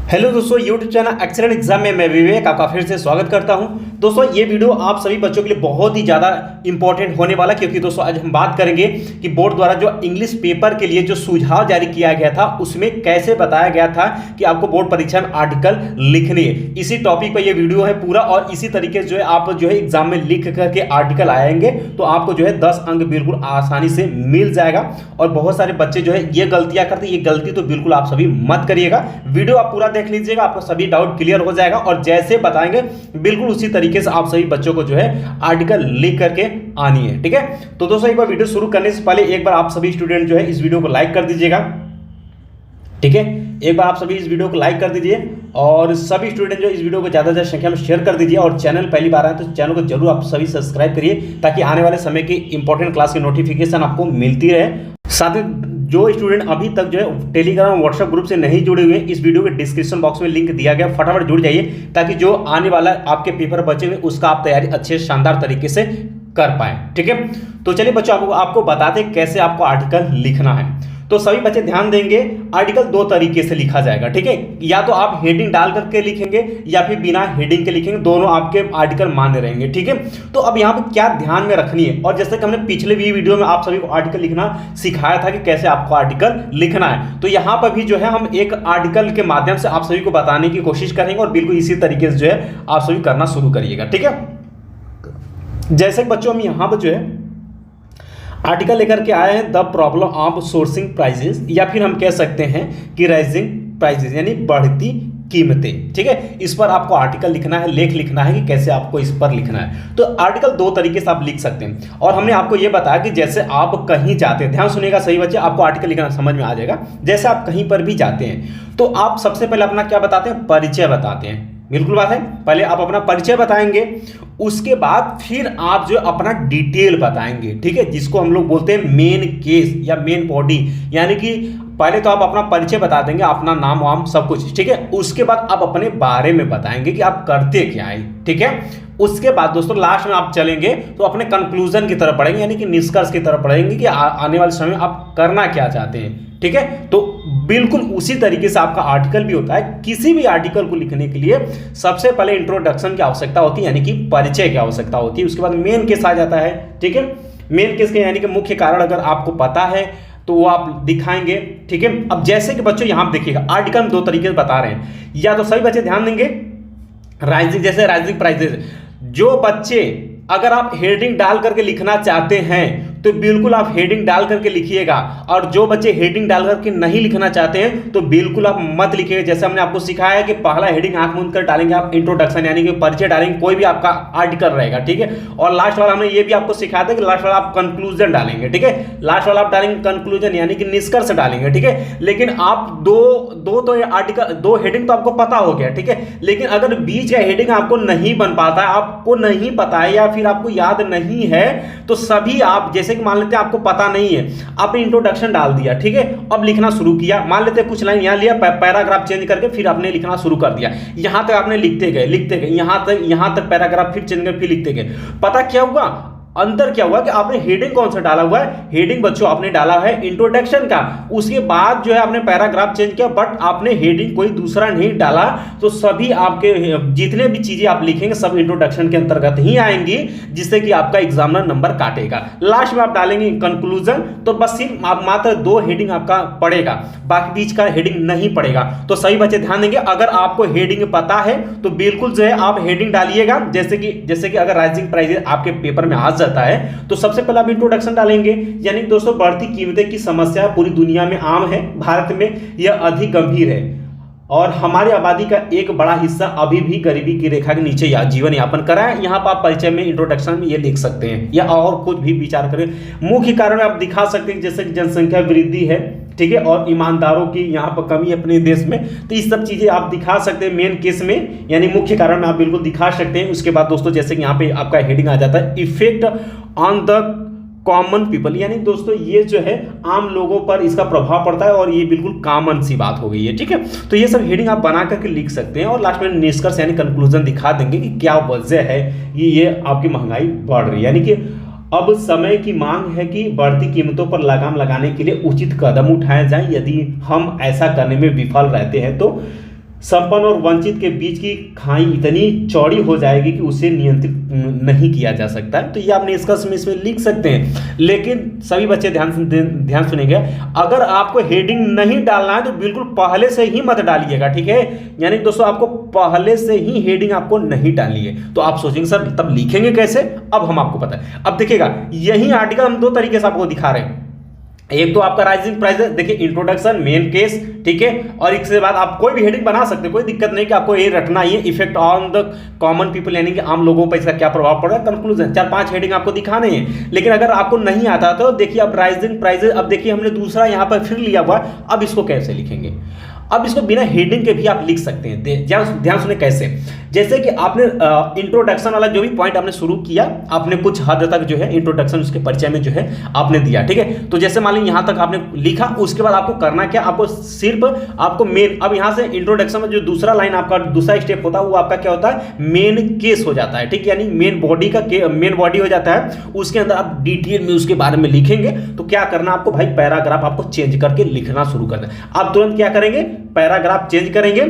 Hello दोस्तों, YouTube channel excellent exam में मैं विवेक आपका फिर से स्वागत करता हूं। दोस्तों ये वीडियो आप सभी बच्चों के लिए बहुत ही ज़्यादा इंपॉर्टेंट होने वाला, क्योंकि दोस्तों आज हम बात करेंगे कि बोर्ड द्वारा जो इंग्लिश पेपर के लिए जो सुझाव जारी किया गया था उसमें कैसे बताया गया था कि आपको बोर्ड परीक्षा में आर्टिकल लिखने है। इसी टॉपिक पर यह वीडियो है पूरा, और इसी तरीके से जो है आप जो है एग्जाम में लिख करके आर्टिकल आएंगे तो आपको जो है 10 अंक बिल्कुल आसानी से मिल जाएगा। और बहुत सारे बच्चे जो है ये गलतियां करते हैं, ये गलती तो बिल्कुल आप सभी मत करिएगा। वीडियो आप पूरा देख लीजिएगा, आपको सभी डाउट क्लियर हो जाएगा, और जैसे बताएंगे बिल्कुल उसी तरीके से आप सभी बच्चों को जो है आर्टिकल लिख करके आनी है। ठीक है, तो दोस्तों एक बार वीडियो शुरू करने से पहले एक बार आप सभी स्टूडेंट जो है इस वीडियो को लाइक कर दीजिएगा। ठीक है, एक बार आप सभी इस वीडियो को लाइक कर दीजिए, और सभी स्टूडेंट जो इस वीडियो को ज़्यादा से ज़्यादा संख्या में शेयर कर दीजिए। और चैनल पहली बार आए तो चैनल को जरूर आप सभी सब्सक्राइब करिए, ताकि आने वाले समय की इंपॉर्टेंट क्लास की नोटिफिकेशन आपको मिलती रहे। साथ ही जो स्टूडेंट अभी तक जो है टेलीग्राम व्हाट्सएप ग्रुप से नहीं जुड़े हुए, इस वीडियो के डिस्क्रिप्शन बॉक्स में लिंक दिया गया, फटाफट जुड़ जाइए, ताकि जो आने वाला आपके पेपर बचे हुए उसका आप तैयारी अच्छे शानदार तरीके से कर पाए। ठीक है, तो चलिए बच्चों आपको बताते हैं कैसे आपको आर्टिकल लिखना है। तो सभी बच्चे ध्यान देंगे, आर्टिकल दो तरीके से लिखा जाएगा। ठीक है, या तो आप हेडिंग डाल करके लिखेंगे या फिर बिना हेडिंग के लिखेंगे, दोनों आपके आर्टिकल मान्य रहेंगे। ठीक है, तो अब यहाँ पे क्या ध्यान में रखनी है, और जैसे कि हमने पिछले भी वीडियो में आप सभी को आर्टिकल लिखना सिखाया था कि कैसे आपको आर्टिकल लिखना है, तो यहाँ पर भी जो है हम एक आर्टिकल के माध्यम से आप सभी को बताने की कोशिश करेंगे, और बिल्कुल इसी तरीके से जो है आप सभी करना शुरू करिएगा। ठीक है, जैसे बच्चों हम यहाँ पर जो है आर्टिकल लेकर के आए हैं, the problem of sourcing prices, या फिर हम कह सकते हैं कि राइजिंग प्राइजेस यानी बढ़ती कीमतें। ठीक है, इस पर आपको आर्टिकल लिखना है, लेख लिखना है कि कैसे आपको इस पर लिखना है। तो आर्टिकल दो तरीके से आप लिख सकते हैं, और हमने आपको यह बताया कि जैसे आप कहीं जाते हैं, ध्यान सुनिएगा सही बच्चे, आपको आर्टिकल लिखना समझ में आ जाएगा। जैसे आप कहीं पर भी जाते हैं तो आप सबसे पहले अपना क्या बताते हैं, परिचय बताते हैं। बिल्कुल बात है, पहले आप अपना परिचय बताएंगे, उसके बाद फिर आप जो अपना डिटेल बताएंगे। ठीक है, जिसको हम लोग बोलते हैं मेन केस या मेन बॉडी, यानी कि पहले तो आप अपना परिचय बता देंगे, अपना नाम वाम सब कुछ। ठीक है, उसके बाद आप अपने बारे में बताएंगे कि आप करते क्या है। ठीक है, उसके बाद दोस्तों लास्ट में आप चलेंगे तो अपने कंक्लूजन की तरफ बढ़ेंगे, यानी कि निष्कर्ष की तरफ बढ़ेंगे कि आने वाले समय में आप करना क्या चाहते हैं। ठीक है, तो बिल्कुल उसी तरीके से आपका आर्टिकल भी होता है। किसी भी आर्टिकल को लिखने के लिए सबसे पहले इंट्रोडक्शन की आवश्यकता होती है, यानी कि परिचय की आवश्यकता होती है। उसके बाद मेन केस आ जाता है। ठीक है, मेन केस के यानी कि मुख्य कारण अगर आपको पता है तो वो आप दिखाएंगे। ठीक है, अब जैसे कि बच्चों यहां पर देखिएगा, आर्टिकल हम दो तरीके से बता रहे हैं, या तो सभी बच्चे ध्यान देंगे राइजिंग, जैसे राइजिंग प्राइजेस, जो बच्चे अगर आप हेडिंग डाल करके लिखना चाहते हैं तो बिल्कुल आप हेडिंग डाल करके लिखिएगा, और जो बच्चे हेडिंग डाल करके नहीं लिखना चाहते हैं तो बिल्कुल आप मत लिखिएगा। जैसे हमने आपको सिखाया है कि पहला हेडिंग आंख मूंद कर डालेंगे आप, इंट्रोडक्शन यानी कि परिचय डालेंगे, कोई भी आपका आर्टिकल रहेगा। ठीक है, और लास्ट वाला हमने ये भी आपको सिखाया था कि लास्ट वाला आप कंक्लूजन डालेंगे। ठीक है, लास्ट वाला आप डालेंगे कंक्लूजन यानी कि निष्कर्ष डालेंगे। ठीक है, लेकिन आप दो तो आर्टिकल दो हेडिंग तो आपको पता हो गया। ठीक है, लेकिन अगर बीच का हेडिंग आपको नहीं बन पाता है, आपको नहीं पता है, या फिर आपको याद नहीं है, तो सभी आप जैसे कि मान लेते हैं आपको पता नहीं है, आपने इंट्रोडक्शन डाल दिया। ठीक है, अब लिखना शुरू किया, मान लेते हैं कुछ लाइन यहां लिया, पैराग्राफ चेंज करके फिर आपने लिखना शुरू कर दिया। यहां तक आपने लिखते गए यहां तक पैराग्राफ फिर चेंज करके फिर लिखते गए। पता क्या हुआ, अंतर क्या हुआ कि आपने हेडिंग कौन सा डाला हुआ है, हेडिंग बच्चों आपने डाला है इंट्रोडक्शन का, उसके बाद जो है आपने पैराग्राफ चेंज किया, बट आपने हेडिंग कोई दूसरा नहीं डाला। तो सभी आपके जितने भी चीजें आप लिखेंगे सब इंट्रोडक्शन के अंतर्गत ही आएंगी, जिससे कि आपका एग्जामिनर नंबर काटेगा। लास्ट में आप डालेंगे कंक्लूजन, तो बस सिर्फ आप मात्र दो हेडिंग आपका पड़ेगा, बाकी बीच का हेडिंग नहीं पड़ेगा। तो सही बच्चे ध्यान देंगे, अगर आपको हेडिंग पता है तो बिल्कुल जो है आप हेडिंग डालिएगा। जैसे कि अगर राइजिंग प्राइजेस आपके पेपर में आ है तो सबसे पहले आप इंट्रोडक्शन डालेंगे, यानी दोस्तों बढ़ती कीमतें की समस्या पूरी दुनिया में आम है, भारत में यह अधिक गंभीर है, और हमारी आबादी का एक बड़ा हिस्सा अभी भी गरीबी की रेखा के नीचे जीवन यापन कर रहा है। यहाँ पर आप परिचय में इंट्रोडक्शन में ये लिख सकते हैं, या और कुछ भी विचार करें। मुख्य कारण आप दिखा सकते हैं जैसे कि जनसंख्या वृद्धि है, ठीक है, और ईमानदारों की यहाँ पर कमी अपने देश में, तो इस सब चीजें आप दिखा सकते हैं मेन केस में, यानी मुख्य कारण में आप बिल्कुल दिखा सकते हैं। उसके बाद दोस्तों जैसे कि यहाँ पे आपका हेडिंग आ जाता है, effect on the common people, यानी दोस्तों ये जो है आम लोगों पर इसका प्रभाव पड़ता है, और ये बिल्कुल कॉमन सी बात हो गई है। ठीक है, तो ये सब हेडिंग आप बना करके लिख सकते हैं, और लास्ट में निष्कर्ष यानी कंक्लूजन दिखा देंगे कि क्या वजह है ये आपकी महंगाई बढ़ रही है, यानी कि अब समय की मांग है कि बढ़ती कीमतों पर लगाम लगाने के लिए उचित कदम उठाए जाएं। यदि हम ऐसा करने में विफल रहते हैं तो संपन्न और वंचित के बीच की खाई इतनी चौड़ी हो जाएगी कि उसे नियंत्रित नहीं किया जा सकता है। तो ये आप निष्कर्ष में इसमें लिख सकते हैं। लेकिन सभी बच्चे ध्यान सुनेंगे, अगर आपको हेडिंग नहीं डालना है तो बिल्कुल पहले से ही मत डालिएगा, ठीक है। यानी दोस्तों आपको पहले से ही हेडिंग आपको नहीं डालनी है। तो आप सोचेंगे सर तब लिखेंगे कैसे, अब हम आपको पता है। अब देखिएगा यही आर्टिकल हम दो तरीके से आपको दिखा रहे हैं। एक तो आपका राइजिंग प्राइस है, देखिए इंट्रोडक्शन, मेन केस, ठीक है, और इसके बाद आप कोई भी हेडिंग बना सकते हैं, कोई दिक्कत नहीं कि आपको ये रटना ही है। Effect on the common people, यानी कि आम लोगों पर इसका क्या प्रभाव पड़ रहा है। कंक्लूजन, 4-5 हेडिंग आपको दिखाने हैं। लेकिन अगर आपको नहीं आता तो देखिए अब राइजिंग प्राइजेस, अब देखिए हमने दूसरा यहाँ पर फिर लिया हुआ, अब इसको कैसे लिखेंगे। अब इसको बिना हेडिंग के भी आप लिख सकते हैं। ध्यान सुने कैसे, जैसे कि आपने इंट्रोडक्शन वाला जो भी पॉइंट आपने शुरू किया, आपने कुछ हद तक जो है इंट्रोडक्शन उसके परिचय में जो है आपने दिया, ठीक है। तो जैसे मान लीजिए यहाँ तक आपने लिखा, उसके बाद आपको करना क्या, आपको सिर्फ आपको मेन, अब यहाँ से इंट्रोडक्शन में जो दूसरा लाइन आपका दूसरा स्टेप होता है वो आपका क्या होता है, मेन केस हो जाता है, ठीक है। यानी मेन बॉडी हो जाता है, उसके अंदर आप डिटेल में उसके बारे में लिखेंगे। तो क्या करना आपको भाई, पैराग्राफ आपको चेंज करके लिखना शुरू कर दें। आप तुरंत क्या करेंगे, पैराग्राफ चेंज करेंगे,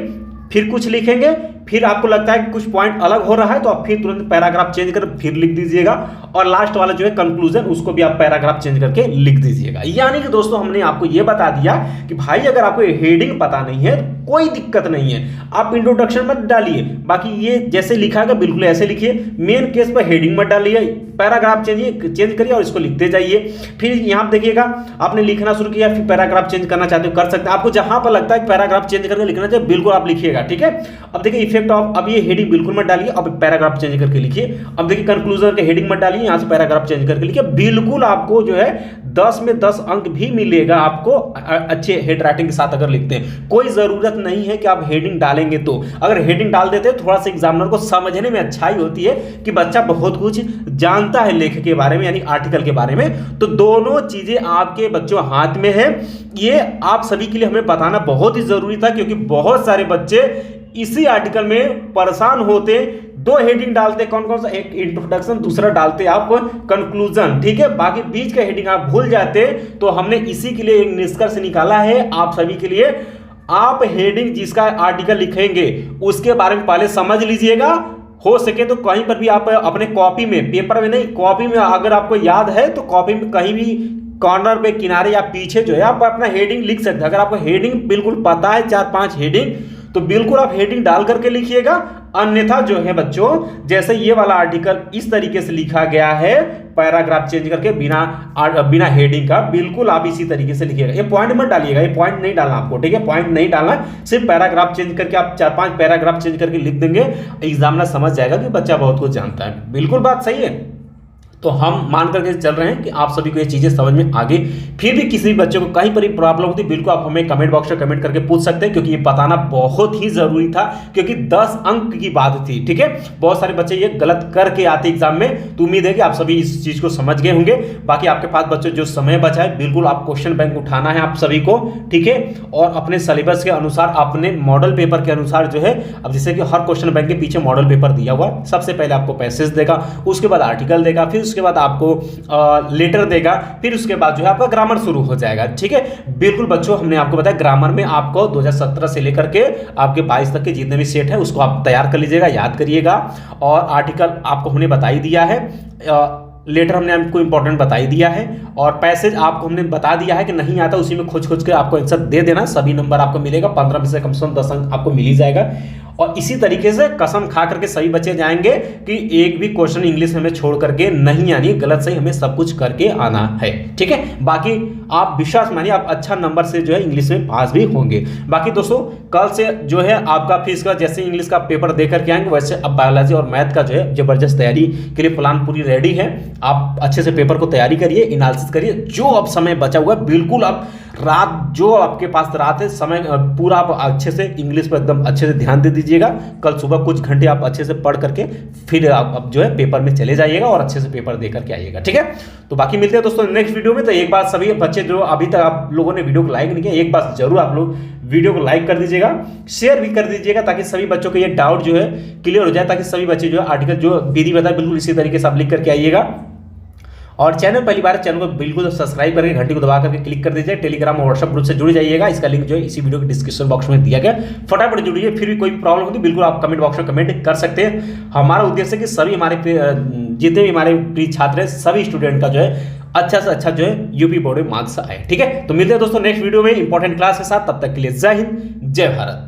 फिर कुछ लिखेंगे, फिर आपको लगता है कि कुछ पॉइंट अलग हो रहा है तो आप फिर तुरंत पैराग्राफ चेंज कर फिर लिख दीजिएगा। और लास्ट वाला जो है कंक्लूजन, उसको भी आप पैराग्राफ चेंज करके लिख दीजिएगा। यानी कि दोस्तों हमने आपको ये बता दिया कि भाई अगर आपको हेडिंग पता नहीं है कोई दिक्कत नहीं है, आप इंट्रोडक्शन मत डालिए, बाकी ये जैसे लिखा है बिल्कुल ऐसे लिखिए। मेन केस पर हेडिंग मत डालिए, पैराग्राफ चेंज करिए और इसको लिखते जाइए। फिर यहाँ देखिएगा आपने लिखना शुरू किया, फिर पैराग्राफ चेंज करना चाहते हो कर सकते हैं। आपको जहां पर लगता है कि पैराग्राफ चेंज करके लिखना चाहिए बिल्कुल आप लिखिएगा, ठीक है। अब देखिए इफेक्ट ऑफ, अब ये हेडिंग बिल्कुल मत डालिए, अब पैराग्राफ चेंज करके लिखिए। अब देखिए कंक्लूजन के हेडिंग मत डालिए, यहाँ से पैराग्राफ चेंज करके लिखिए। बिल्कुल आपको जो है 10 में 10 अंक भी मिलेगा आपको अच्छे हेड राइटिंग के साथ अगर लिखते हैं। कोई जरूरत नहीं है कि आप हेडिंग डालेंगे, तो अगर हेडिंग डाल देते हैं थोड़ा सा एग्जामिनर को समझने में अच्छाई होती है कि बच्चा बहुत कुछ जानता है लेख के बारे में, यानी आर्टिकल के बारे में। तो दोनों चीजें आपके बच्चों हाथ में है। ये आप सभी के लिए हमें बताना बहुत ही जरूरी था, क्योंकि बहुत सारे बच्चे इसी आर्टिकल में परेशान होते, 2 हेडिंग डालते, कौन कौन सा, एक इंट्रोडक्शन, दूसरा डालते आप कंक्लूजन, ठीक है। बाकी बीच का हेडिंग आप भूल जाते। तो हमने इसी के लिए एक निष्कर्ष निकाला है आप सभी के लिए। आप हेडिंग जिसका आर्टिकल लिखेंगे उसके बारे में पहले समझ लीजिएगा। हो सके तो कहीं पर भी आप अपने कॉपी में, पेपर में नहीं, कॉपी में अगर आपको याद है तो कॉपी में कहीं भी कॉर्नर पे, किनारे या पीछे जो है आप अपना हेडिंग लिख सकते हैं। अगर आपको हेडिंग बिल्कुल पता है 4-5 हेडिंग, तो बिल्कुल आप हेडिंग डाल करके लिखिएगा। अन्यथा जो है बच्चों, जैसे ये वाला आर्टिकल इस तरीके से लिखा गया है, पैराग्राफ चेंज करके बिना हेडिंग का, बिल्कुल आप इसी तरीके से लिखिएगा। ये पॉइंट मत डालिएगा, ये पॉइंट नहीं डालना आपको, ठीक है। पॉइंट नहीं डालना, सिर्फ पैराग्राफ चेंज करके आप 4-5 पैराग्राफ चेंज करके लिख देंगे, एग्जामिनर समझ जाएगा कि बच्चा बहुत कुछ जानता है। बिल्कुल बात सही है। तो हम मान करके चल रहे हैं कि आप सभी को ये चीज़ें समझ में आ गई। फिर भी किसी भी बच्चे को कहीं पर भी प्रॉब्लम होती है, बिल्कुल आप हमें कमेंट बॉक्स में कमेंट करके पूछ सकते हैं, क्योंकि ये बताना बहुत ही ज़रूरी था, क्योंकि 10 अंक की बात थी, ठीक है। बहुत सारे बच्चे ये गलत करके आते एग्जाम में। तो उम्मीद है कि आप सभी इस चीज़ को समझ गए होंगे। बाकी आपके पास बच्चों जो समय बचा है, बिल्कुल आप क्वेश्चन बैंक उठाना है आप सभी को, ठीक है। और अपने सिलेबस के अनुसार, अपने मॉडल पेपर के अनुसार जो है, अब जैसे कि हर क्वेश्चन बैंक के पीछे मॉडल पेपर दिया हुआ, सबसे पहले आपको पैसेज देगा, उसके बाद आर्टिकल देगा, फिर उसके बाद आपको लेटर देगा, फिर उसके बाद जो है आपका ग्रामर शुरू हो जाएगा, ठीक है। बिल्कुल बच्चों हमने आपको बताया ग्रामर में आपको 2017 से लेकर के आपके 22 तक के जितने भी सेट है उसको आप तैयार कर लीजिएगा, याद करिएगा। और आर्टिकल आपको हमने बता ही दिया है, लेटर हमने आपको इंपॉर्टेंट बता ही दिया है, और पैसेज आपको हमने बता दिया है कि नहीं आता उसी में खोज के आपको आंसर दे देना, सभी नंबर आपको मिलेगा, 15 में से कम से कम 10 अंक आपको मिल ही जाएगा। और इसी तरीके से कसम खा करके सभी बच्चे जाएंगे कि एक भी क्वेश्चन इंग्लिश हमें छोड़ करके नहीं आनी, गलत सही हमें सब कुछ करके आना है, ठीक है। बाकी आप विश्वास मानिए आप अच्छा नंबर से जो है इंग्लिश में पास भी होंगे। बाकी दोस्तों कल से जो है आपका फिर इसका जैसे इंग्लिश का पेपर दे करके आएंगे, वैसे अब बायोलॉजी और मैथ का जो है जबरदस्त तैयारी के लिए प्लान पूरी रेडी है। आप अच्छे से पेपर को तैयारी करिए, एनालिसिस करिए। जो अब समय बचा हुआ है बिल्कुल आप रात, जो आपके पास रात है समय, पूरा आप अच्छे से इंग्लिश पर एकदम अच्छे से ध्यान दे दीजिएगा। कल सुबह कुछ घंटे आप अच्छे से पढ़ करके फिर आप जो है पेपर में चले जाइएगा और अच्छे से पेपर दे करके आइएगा, ठीक है। तो बाकी मिलते हैं दोस्तों नेक्स्ट वीडियो में। तो एक बात सभी बच्चे जो अभी तक आप लोगों ने वीडियो को लाइक नहीं किया, एक बात जरूर आप लोग वीडियो को लाइक कर दीजिएगा, शेयर भी कर दीजिएगा, ताकि सभी बच्चों के ये डाउट जो है क्लियर हो जाए, ताकि सभी बच्चे जो है आर्टिकल जो विधि बताए बिल्कुल इसी तरीके से आप लिख करके आइएगा। और चैनल पहली बार, चैनल को बिल्कुल सब्सक्राइब करके घंटी को दबा करके क्लिक कर दीजिए। टेलीग्राम और व्हाट्सएप ग्रुप से जुड़ जाइएगा, इसका लिंक जो है इसी वीडियो के डिस्क्रिप्शन बॉक्स में दिया गया। फटाफट जुड़िए। फिर भी कोई भी प्रॉब्लम होती बिल्कुल आप कमेंट बॉक्स में कमेंट कर सकते हैं। हमारा उद्देश्य है कि सभी हमारे जितने भी हमारे प्रिय छात्र हैं, सभी स्टूडेंट का जो है अच्छा से अच्छा जो है यूपी बोर्ड में मार्क्स आए। ठीक है, तो मिलते हैं दोस्तों नेक्स्ट वीडियो में इंपॉर्टेंट क्लास के साथ। तब तक के लिए जय हिंद, जय भारत।